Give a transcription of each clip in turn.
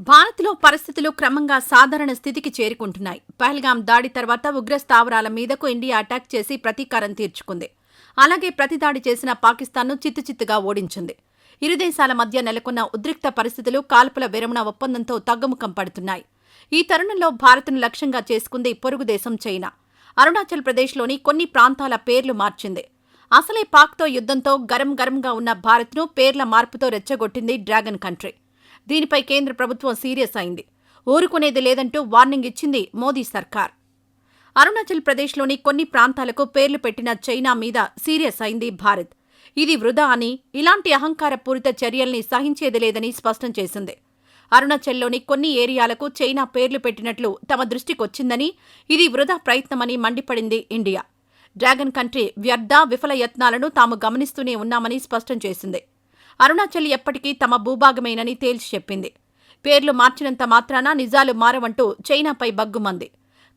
భారత్లో పరిస్థితులు క్రమంగా సాధారణ స్థితికి చేరుకుంటున్నాయి. పహల్గాం దాడి తర్వాత ఉగ్ర స్థావరాల మీదకు ఇండియా అటాక్ చేసి ప్రతీకారం తీర్చుకుంది. అలాగే ప్రతిదాడి చేసిన పాకిస్తాన్ను చిత్తుచిత్తుగా ఓడించింది. ఇరు దేశాల మధ్య నెలకొన్న ఉద్రిక్త పరిస్థితులు కాల్పుల విరమణ ఒప్పందంతో తగ్గుముఖం పడుతున్నాయి. ఈ తరుణంలో భారత్ను లక్ష్యంగా చేసుకుంది పొరుగు దేశం చైనా. అరుణాచల్ ప్రదేశ్లోని కొన్ని ప్రాంతాల పేర్లు మార్చింది. అసలే పాక్తో యుద్ధంతో గరంగా ఉన్న భారత్ను పేర్ల మార్పుతో రెచ్చగొట్టింది డ్రాగన్ కంట్రీ. దీనిపై కేంద్ర ప్రభుత్వం సీరియస్ అయింది. ఊరుకునేది లేదంటూ వార్నింగ్ ఇచ్చింది మోదీ సర్కార్. అరుణాచల్ ప్రదేశ్లోని కొన్ని ప్రాంతాలకు పేర్లు పెట్టిన చైనా మీద సీరియస్ అయింది భారత్. ఇది వృధా అని, ఇలాంటి అహంకారపూరిత చర్యల్ని సహించేది లేదని స్పష్టం చేసింది. అరుణాచల్లోని కొన్ని ఏరియాలకు చైనా పేర్లు పెట్టినట్లు తమ దృష్టికొచ్చిందని, ఇది వృధా ప్రయత్నమని మండిపడింది ఇండియా. డ్రాగన్ కంట్రీ వ్యర్థ విఫల యత్నాలను తాము గమనిస్తూనే ఉన్నామని స్పష్టం చేసింది. అరుణాచల్ ఎప్పటికీ తమ భూభాగమేనని తేల్చి చెప్పింది. పేర్లు మార్చినంత మాత్రాన నిజాలు మారవంటూ చైనాపై బగ్గుమంది.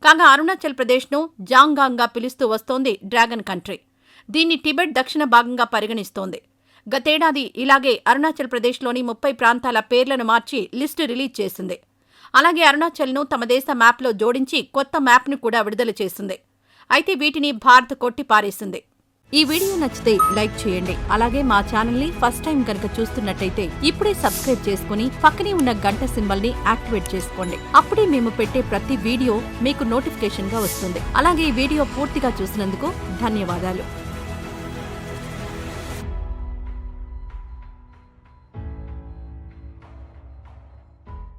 కాగా అరుణాచల్ ప్రదేశ్ను జాంగాంగా పిలుస్తూ వస్తోంది డ్రాగన్ కంట్రీ. దీన్ని టిబెట్ దక్షిణ భాగంగా పరిగణిస్తోంది. గతేడాది ఇలాగే అరుణాచల్ ప్రదేశ్లోని 30 ప్రాంతాల పేర్లను మార్చి లిస్టు రిలీజ్ చేసింది. అలాగే అరుణాచల్ను తమ దేశ మ్యాప్లో జోడించి కొత్త మ్యాప్ను కూడా విడుదల చేసింది. అయితే వీటిని భారత్ కొట్టి పారేసింది. ఈ వీడియో నచ్చితే లైక్ చేయండి. అలాగే మా ఛానల్ ని ఫస్ట్ టైం కనుక చూస్తున్నట్టయితే ఇప్పుడే సబ్స్క్రైబ్ చేసుకుని పక్కనే ఉన్న గంట సింబల్ ని యాక్టివేట్ చేసుకోండి. అప్పుడే మేము పెట్టే ప్రతి వీడియో మీకు నోటిఫికేషన్ గా వస్తుంది. అలాగే ఈ వీడియో పూర్తిగా చూసినందుకు ధన్యవాదాలు.